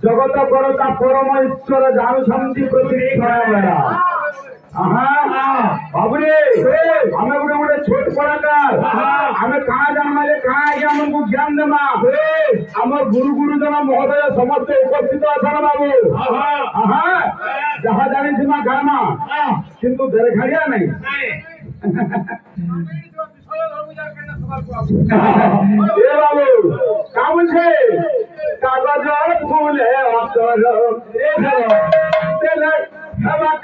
जगत करता परम ईश्वर जानुंट पृथ्वी बाबुरे आम गोटे गोटे छोट कलाकार आम क्या जानवा क्या आमको ज्ञान देमा आम गुरु गुरुजन महोदय समस्त उपस्थित असन बाबू जहाँ जानी गामा किंतु देखाड़िया नहीं बाबू क्या बोलছে कागज फूल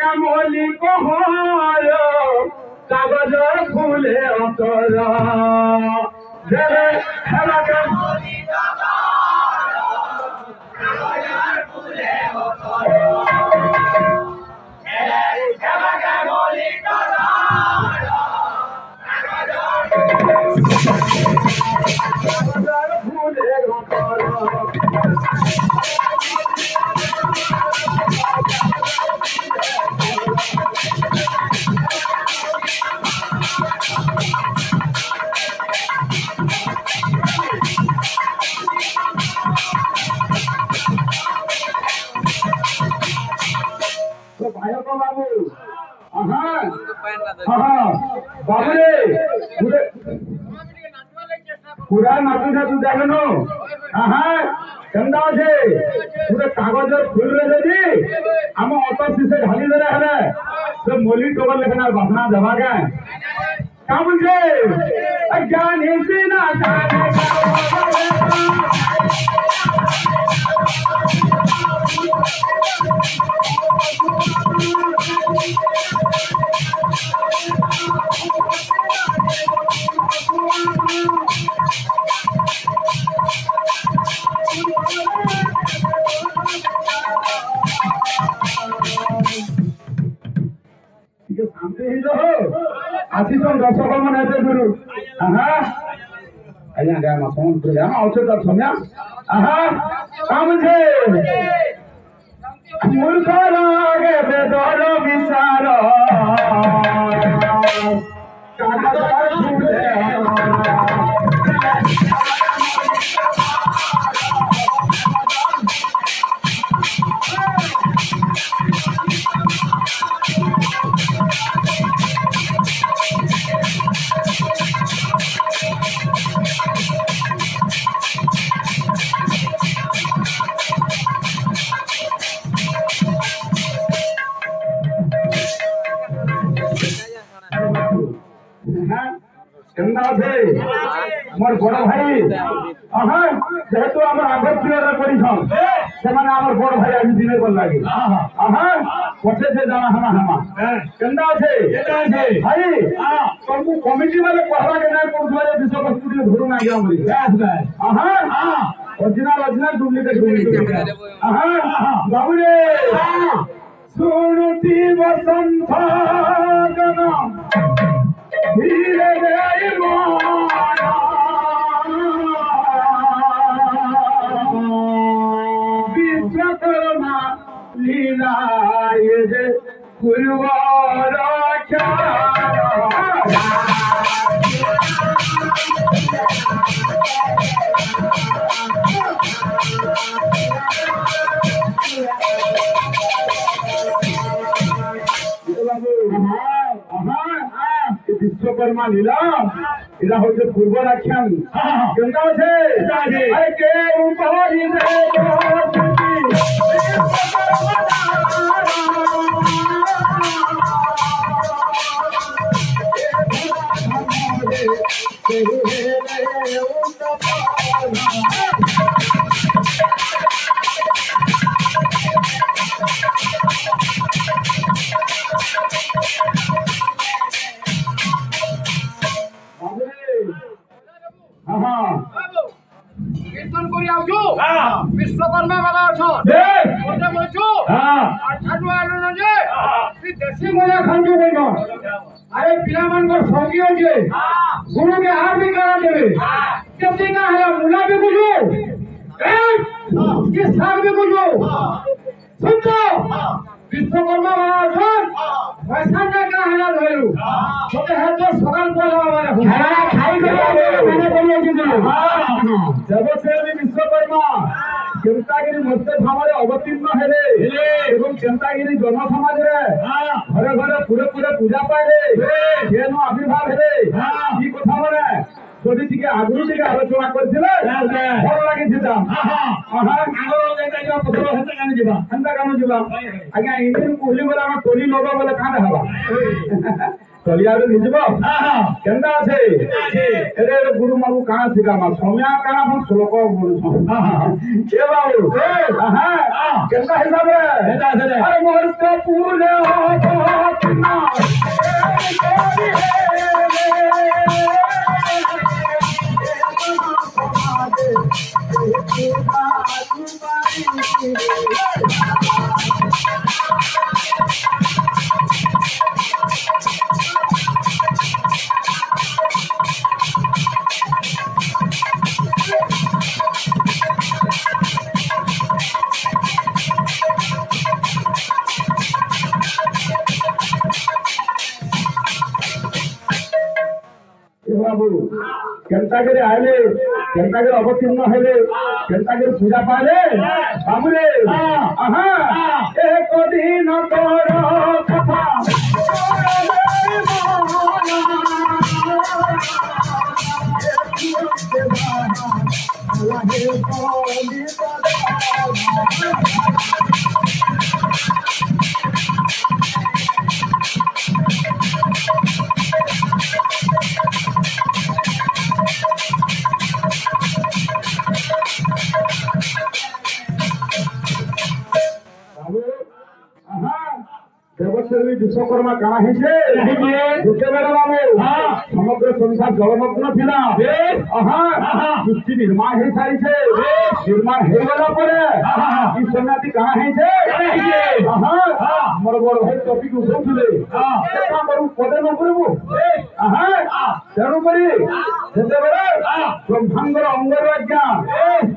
कामली कहर कागज फूल पूरा नाचू तू देखनो गोटे कागज फुल रे आम अत शीशे ढाली दे से मोली टोकर लेखना बासना देवा क्या बोलছে ज्ञान आशीष दर्शक मन एते गुरु आज्ञा गाय मा फोन कर हम औषध समया काम छे मूर्ख लागे बेदर विचार कागज फूले मोर बड़ भाई जेहेतु आम आग प्लेयर से बड़ भाई आज दिन कर लगे पचे से जाना हमा हमा केंदा अच्छे भाई तुमको कमिटी वाले कहवा के नहीं पड़ुआ विश्व वस्तु धरू ना गया ओरिजिनल ओरिजिनल डुप्लीकेट बाबूरे सुनुति वसंत धीरे विश्वकर्मा लीला गुरुवार विश्वकर्मा लीला এটা হচ্ছে পূর্ব রাখিয়ান কেমন আছে আরে কে উপরি কীর্তন করি আউছো বিশ্বকর্মা বাবা আছো ওটা বলছো আর ছাড়ু আলো না যে তুই দেশি মজা খাওছো কইন আরে পিলামানকর সঙ্গী হইছে গুরুকে হাত भी करा देबे जल्दी का है मुला भी कुछो ये साग भी कुछो सुन तो विश्वकर्मा बाबा আছো पैसा ना का हला धइलु তোকে হাত সকাল পড়া মানে হ্যাঁ খাই করে মানে বলিয়েছি দেবশ্রেণী বিশ্বকর্মা চিন্তাগিরি মধ্যে ভাবে অবতীর্ণ হেলে এবং চিন্তাগিরি জনসমাজে ঘরে ঘরে পুরে পুরে পূজা পাইলে যেন আবির্ভাব হেলে কি কথা বলে যদি টিকে আগুন থেকে আলোচনা করছিলে ভালো লাগিছিল আজ্ঞা ইঞ্জিন কুহলি বলে আমার টলি লগ বলে কাঁদে হবা চলিয়ারে নিଯିବ কেনটা আছে এরে গুরু মানু কানা শিখামা সময়া কানা ফোন শ্লোক বলছো কে বাবু কেনটা হিসাবে আরে মুহূর্ত পুরে না বাবু কেন্টাগিরি আইলে কেন্টাগিরি অবতীর্ণ হলে কেন্টাগিরি পূজা পাইলে বাবুরে এক দিন তোর কথা দেবশ্রেণী বিশ্বকর্মা কানা হয়েছে যেତେବେଳେ বাবু সমগ্র সংসার জলমগ্ন ଥିଲା সৃষ্টি নির্মাণ হয়ে সারিছে নির্মাণ হয়ে গলা পরে এই সন্ন্যাসী কানা হয়েছে আমার বড় ভাই টপিক উঠাউଥିଲେ কଣ করু পদে ন করবু তেଣୁକରି ଯେତେବେଳେ ବ୍ରହ୍ମାଣ୍ଡର ଅଙ୍ଗରୁ ଆଜ୍ଞା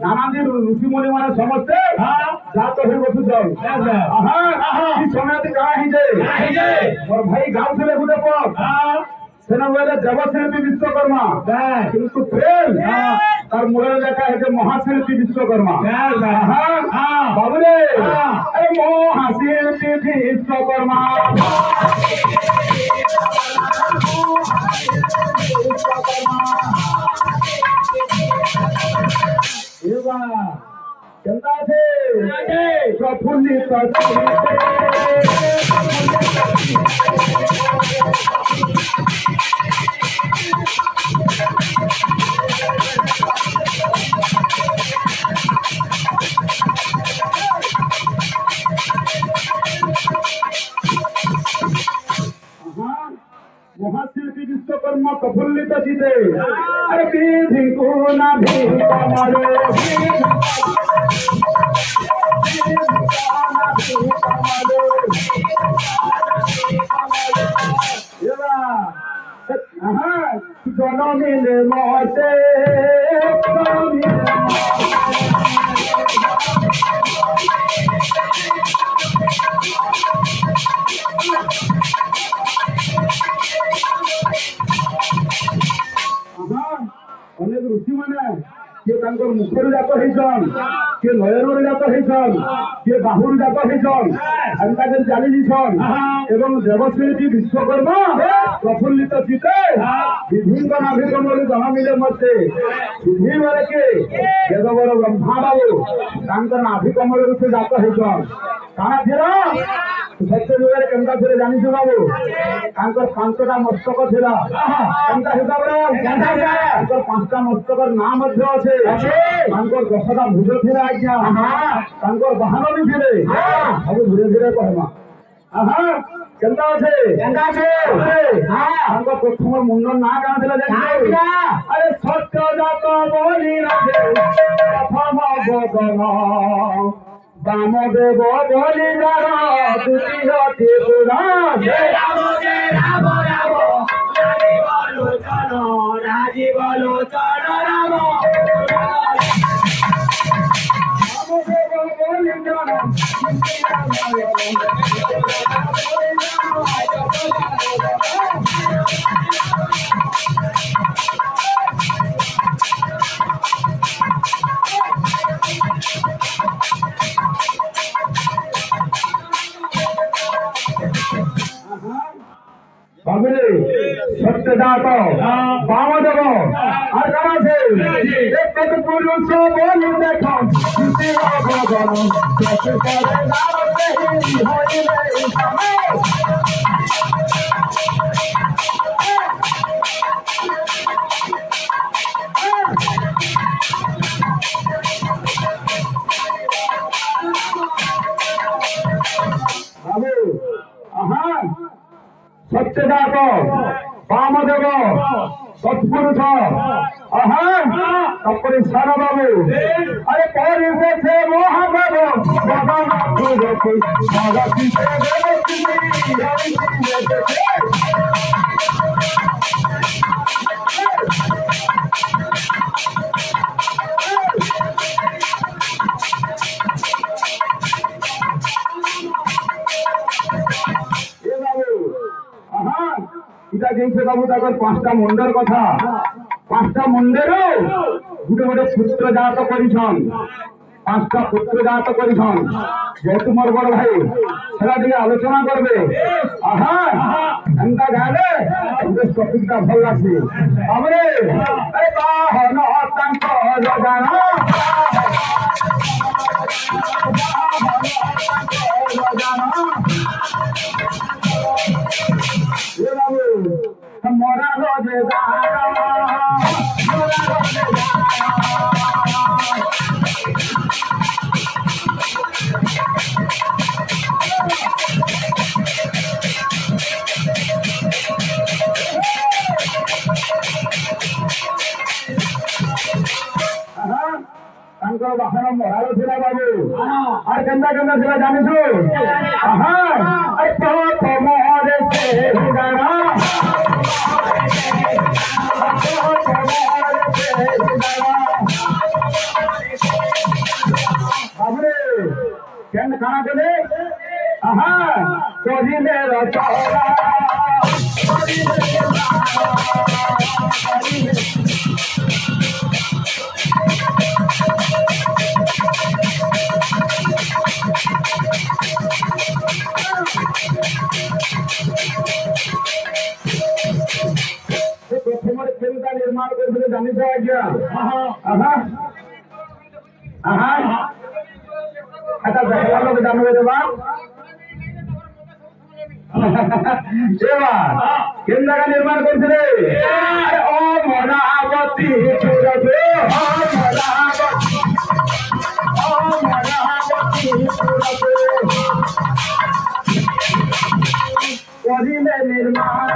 ନାନାଦି ଋଷିମୁନି ମାନେ ସମସ୍ତେ ଜାତ ହେଇ ବସୁଛନ୍ এই ସନ୍ନ୍ୟାସୀ କାଣା ହେଇଛେ ମୋର ଭାଇ ଗାଉଥିଲେ ଗୋଟେ ପଦ সেনা বলে দেবশিল্পী বিশ্বকর্মা কিন্তু প্রেম তার মূলের লেখা হয়েছে মহাশিল্পী বিশ্বকর্মা বাবুরে আরে মহাশিল্পী বিশ্বকর্মা কেনটা আছে প্রফুল্লিত মহাশিল্পী বিশ্বকর্মা প্রফুল্লিত চিতে আরে বিধিঙ্কু না ভিকামারে জনমিলে মতে অনেক ঋষি মানে କିଏ ତାଙ୍କର ମୁଖରୁ ଜାତ ହେଇଛନ୍ କିଏ ନୟନରୁ ଜାତ ହେଇଛନ୍ କିଏ ବାହୁରୁ ଜାତ ହେଇଛନ୍ ଏନ୍ତା କରି ଚାଲିଯାଇଛନ୍ ଏବଂ ଦେବଶ୍ରୀ ବିଶ୍ୱକର୍ମା ପ୍ରଫୁଲ୍ଲିତ ଚିତେ ବିଧିଙ୍କ নাভি কমল জহ মিলে মতে সিদ্ধি বলে কে বেদবর ব্রহ্মা বাবু তাঙ্কর নাভি কমল রূপে জাত হইছন কানা ছিল সত্য যুগের কেমতা ছিল জানিছ বাবু তাঙ্কর পাঁচটা মস্তক ছিল কেমতা হিসাবে তাঙ্কর পাঁচটা মস্তকর নাম মধ্যে আছে তাঙ্কর দশটা ভুজ ছিল আজ্ঞা তাঙ্কর বাহন বি ଥିଲେ ସବୁ ধীরে ধীরে কহমা আহা কেমতা আছে তাঙ্কর প্রথম মুন্ডর না কানা ছিল জানিছ আরে সত্য জাত বলি রাখে প্রথম বদন বামদেব বলি যার দ্বিতীয় ত্রিপুর রাজীব লোচন রাম বামদেব বলি যার বাবুরে সত্যজাত বামদেব আর কারা আছে এক পুরুষ বলি দেখো বাবু আহা সত্যজাত বামদেব সৎপুরুষ আহা তারপরে সারা বাবু আরে পরিবেশে মহাদেব এটা যেইছে বাবু তাদের পাঁচটা মুন্ডর কথা পাঁচটা মুন্ডেরও গোটে গোটে পুত্র জাত করিছন পাঁচটা পুত্র জাত করিছন যেহেতু মোর বড় ভাই সেটা ଟିକେ আলোচনা করবে আহা এমতা গালে টপিকটা ভাল লাগছে তারপরে আরে বাহন তাঙ্ক জানা মরা রোজে তাঙ্কর বাহন মরালো ছিল বাবু আর কেন্দা কেন্দা ছিল জানিছ আহা প্রথম বাবুরে কেন খানা চলে আহা করিলে রচনা প্রথমে খেলটা নির্মাণ করে জানিস আজ্ঞা আহা আহা এটা দেখলাম লোক জানবে দেবা কেন জায়গা নির্মাণ করছিলে ও মনাবতী করিলে নির্মাণ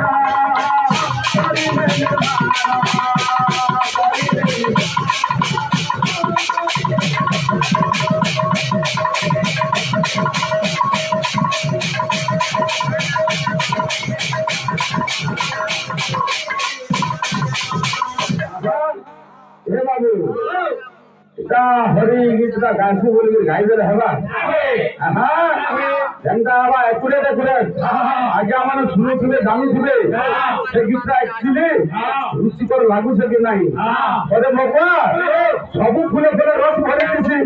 हे बाबू এটা হরি গীতটা গাইছি বলি গাইবেলে হেবা আহা যেটা আবার একুরেট একুরেট আগে আমার শুনুথিবে জানুথিবে সে গীতটা একচুয়ালি রুচিকর লাগুছে কি নাই ওরে বাবা সবু ফুলে ফুলে রস ভরে গেছি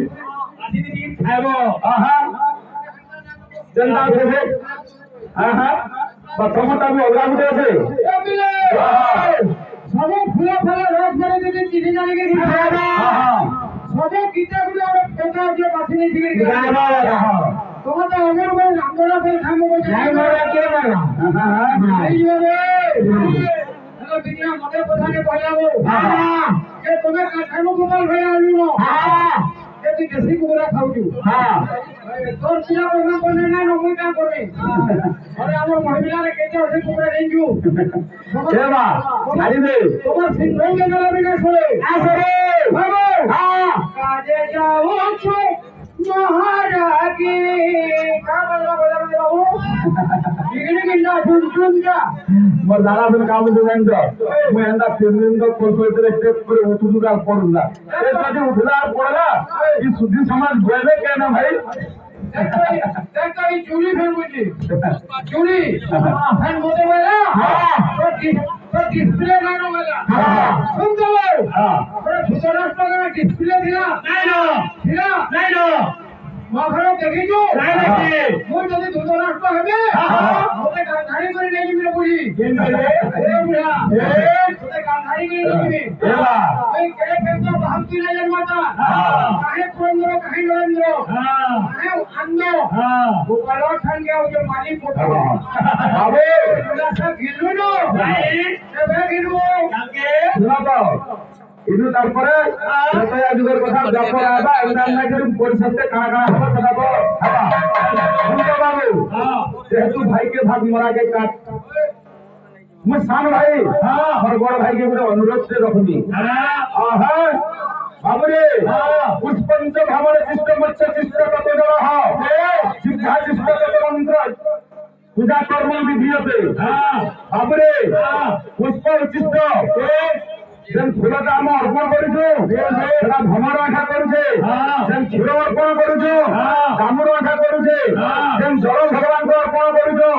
খাইব আহা যেটা আছে আহা বা টমাটো আমি অলগা গুটে আছে সবু ফুলে যদি চিঠি জানি কে সবে গীতা গুলো আমরা কথা যে পাশে নিয়ে দিকে তোমার তো আমার বলে নামরা ফেল খামো বলে নাই মারা কে মারা এই রে হ্যালো বিনা মতে কথা নে কইলাবো যে তুমি কাঠানো গোপাল ভাই আলু না যে তুই দেশি কুকুরা খাউছু তোর পিলা কোনা কোনে না নমই কাম করবে আরে আমার মহিলারে কেতে আছে কুকুরা রেঞ্জু দেবা ছাড়ি দে তোমার সিংহ কে গলাবি না শুনে আসে রে বাবু কাজে যাওছো মহারাগে কাবলা বলা বাবু ইগনে কিনা শুনছুনটা মোর দাদা তুমি কাম দেন তো মই এন্ডা তিনদিন তো কোল করে স্টেপ করে উঠু কাল করুন না এর সাথে উঠলা পড়লা এই সুধি সমাজ বইবে কেন ভাই দেখই চুরি ফেলবুছি চুরি ফেন মতে বলা তো ডিসপ্লে না বলা শুনতে বল ওরে সুতরাষ্ট্র করে ডিসপ্লে দিলা নাই না মখরে দেখিছো নাই নাকি মই যদি সুতরাষ্ট্র হবে ওতে গাড়ি করে নেই মিলে বুঝি কেন রে এ বুড়া ওতে গাড়ি করে নেই এলা এই কেড়ে কেন্দ্র ভাবতি না জন্মাতা কাহে পুরন্দ্র কাহে নরেন্দ্র কাহে আন্দ গোপাল খান কে ওই মালি পোটা বাবু তোলা সব গিলু না এবে গিলু কাকে শুনো ইদু তারপরে ত্রেতয়া যুগের কথা যখন আবা এমন না করে পরিষদে কানা কানা হবে সেটা বল হাবা শুনতে বাবু যেহেতু ভাইকে ভাগ মরা কে কাট মুই সান ভাই আমার বড় ভাইকে বড় অনুরোধ করে রখবি আহা বাবুরে পুষ্পঞ্চ ভাবরে চিষ্ট মৎস্য চিষ্ট কত জল হও সিদ্ধা চিষ্ট কত মন্ত্র পূজা কর্ম বিধিয়তে বাবুরে পুষ্প উচিষ্ট যেন ফুলটা আমি অর্পণ করছু সেটা ভ্রমণ আশা করছে যেন ক্ষীর অর্পণ করছু দামুর আশা করছে যেন জল ভগবান অর্পণ করছু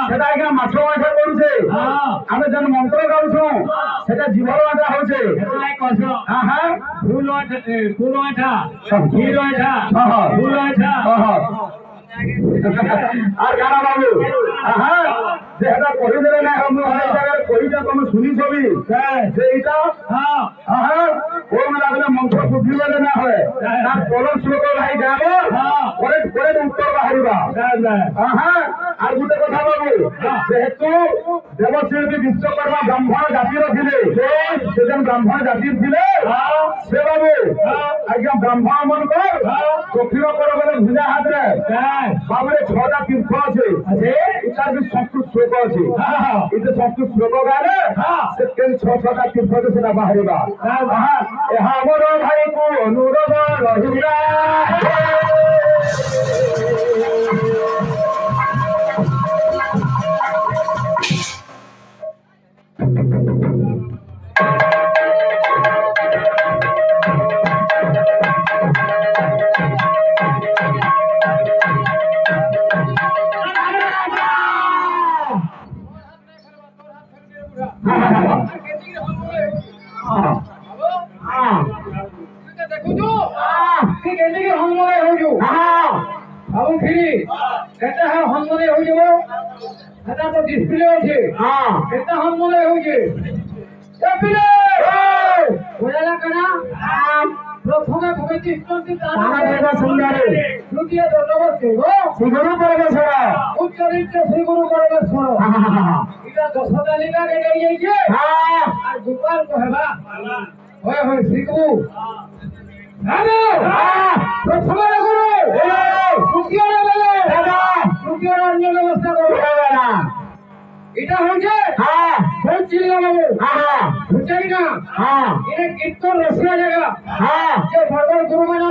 সেটা আজ্ঞা মাছ আশা করছে আমি যেন মন্ত্র গাউছু সেটা জীবর আশা হচ্ছে আর কানা বাবু যেটা কহিদেলে না আমি অনেক জায়গায় কহিটা তুমি শুনি ছবি সেইটা ওম লাগলে মন্ত্র শুদ্ধি বলে না হয় তার তলর শ্লোক ভাই যাব পরে পরে উত্তর বাহারিবা আর গোটে কথা বাবু যেহেতু দেবশিল্পী বিশ্বকর্মা ব্রাহ্মণ জাতির ଥିଲେ সে যেন ব্রাহ্মণ জাতির ଥିଲେ সে বাবু আজ্ঞা ব্রাহ্মণ মনকর দক্ষিণ পরবরে ভুজা হাতরে বাবুরে 6টা তীর্থ আছে তার বি সংস্কৃত শ্লোক আছে এই যে সংস্কৃত শ্লোক গালে সে কেন 6টা তীর্থ সেটা বাহারিবা এহা আমার ভাই কো অনুরোধ রহিলা ডিসপ্লে আছে এটা হমলে হইছে ডিসপ্লে বুঝলা কেনা প্রথমে ভগতি স্তুতি তারা দেবা সুন্দরে দ্বিতীয় দণ্ডবত শ্রীগুরু পরমেশ্বর উচ্চরিত শ্রীগুরু পরমেশ্বর এটা দশদালিকা কে নেই যাইছে আর গোপাল কহেবা হয় হয় শ্রীগুরু প্রথমে গুরু দ্বিতীয় বলে তৃতীয় অন্য ব্যবস্থা করো এটা হচ্ছে কোন চিল্লা বাবু বুঝছেন না এটা কীর্তন রসিয়া জায়গা যে ভগবান গুরু মানে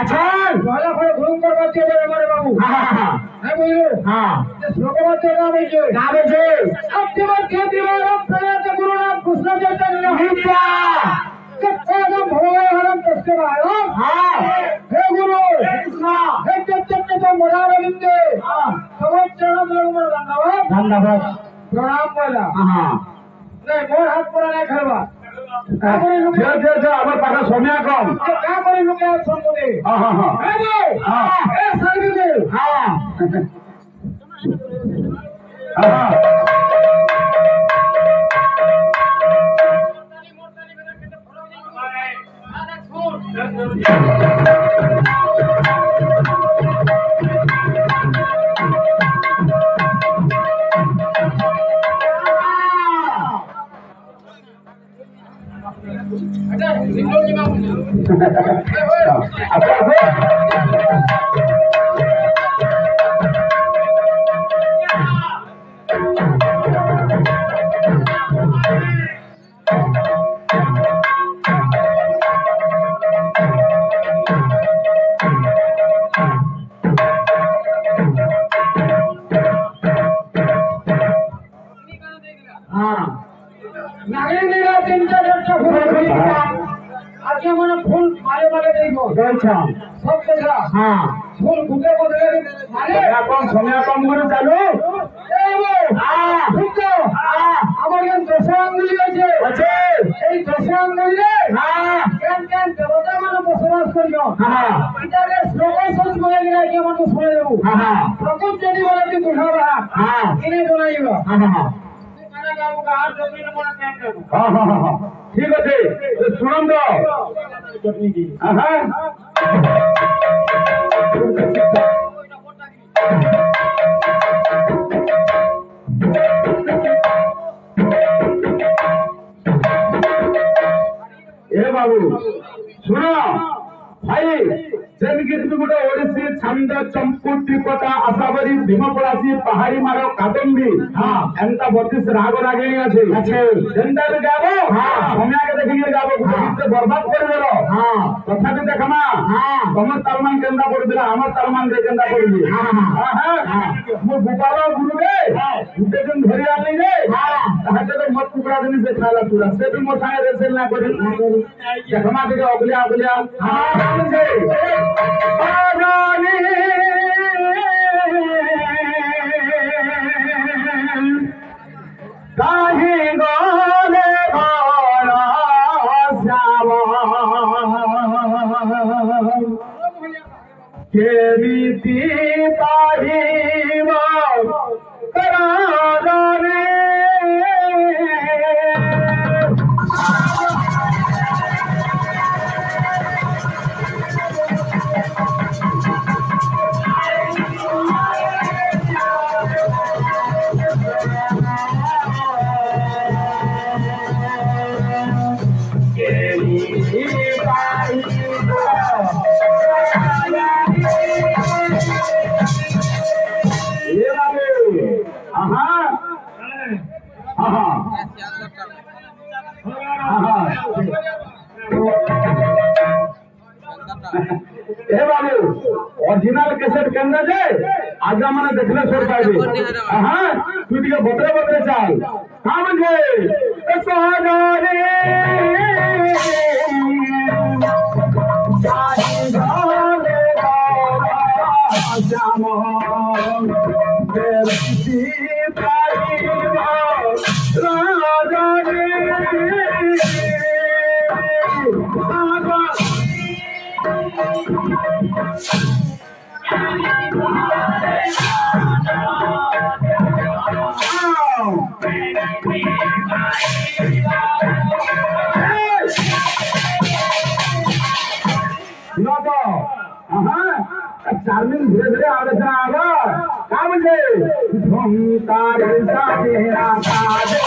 আছেন ভালো করে গুরু করবার চেয়ে আমার বাবু হ্যাঁ বললো যে শ্লোকবার চেয়ে না বলছে সত্যবাদ কে দিবার প্রয়াত গুরু নাম কৃষ্ণ চৈতন্য হিতা সত্যম ভগবান তস্কে ভারম হে গুরু হে চৈতন্য তো মরারবিন্দে সবার চরণ রঘুমর ধন্যবাদ প্রণাম বলা नहीं मोर हाथ पर नहीं खरवा আমার পাখা সময় কম क्या करे लोग यार सुन दे ए सर्वी दे सिंगल जी मामू नागरिक दिला तीनटा चारटा फूल आज हमने फूल मारे मारे देखो अच्छा सब देखा हां फूल गुटे बदले मारे कौन समय कम করে চালু ए वो ফুটো আমার এই দশা আঙ্গুলি আছে আছে এই দশা আঙ্গুলি কেন কেন দেবতা মানে বসবাস করিও এটাকে শ্লোকে সঞ্চ করে গিয়ে কি আমাকে শুনে দেব প্রকট যদি বলে তুই বুঝাবা কিনে বানাইব কানা গাবো আর জমিন মনে কেন দেব ঠিক আছে শুনুন তো চটনি দি ए बाबू सुनो भाई जेनकी তুমি গোটে ওড়িশী ছন্দ চম্পু ত্রিপটা আশাবরী ভীমপলাশী পাহাড়ি মারো কাদম্বী এন্তা 32 রাগ রাগিনী আছে আছে যেনটা গাবো সময়কে দেখিকি গাবো গীত বরবাদ করে দেব তথাপি দেখমা তোমার তালমান কেন্দা পড়িলা আমার তালমান কেন্দা পড়িলি মো গোপাল গুরু রে গুটে দিন ধরি আনি রে তাহাতে তো মত টুকরা জিনিস দেখালা পুরা সে তো মো সাথে রেসেল না করি দেখমা দিকে অগলিয়া অগলিয়া আগানি কাহি গলে গলা শ্যামা কেমিতি পাহিব করারে অরিজিনাল ক্যাসেট কেন যে আজ মানে দেখলে সর পাইবে তুই দিকে বদলে বদলে চাল কাম যে সোনারে चार दिन धीरे धीरे आगे आगा क्या मुझे तारे सामेरा तारे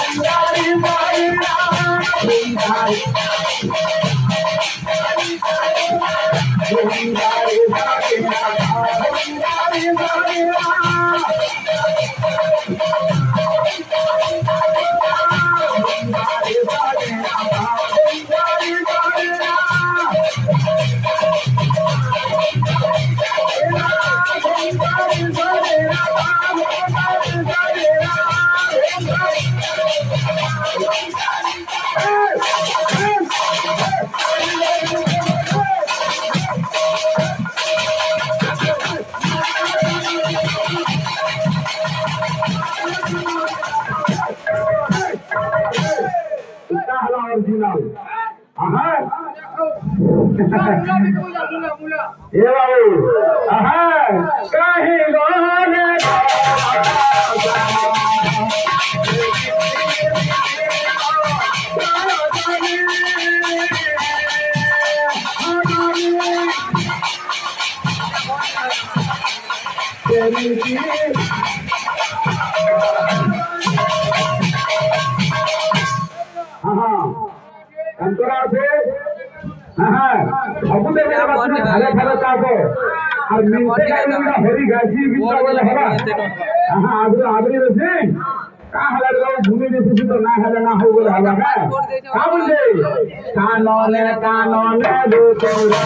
original. ये बाबू कहीं गोने अंतरा से হ্যাঁ সবুতে ভালো ভালো চাপ আর মিনতে গাইনা হরি গাছি বিন্দা বলে হবা হ্যাঁ আদরি রয়েছে কাহলে ভূমি দিছি তো না হলে না হবে হবা হ্যাঁ কা বলছে কাননে দো তোরা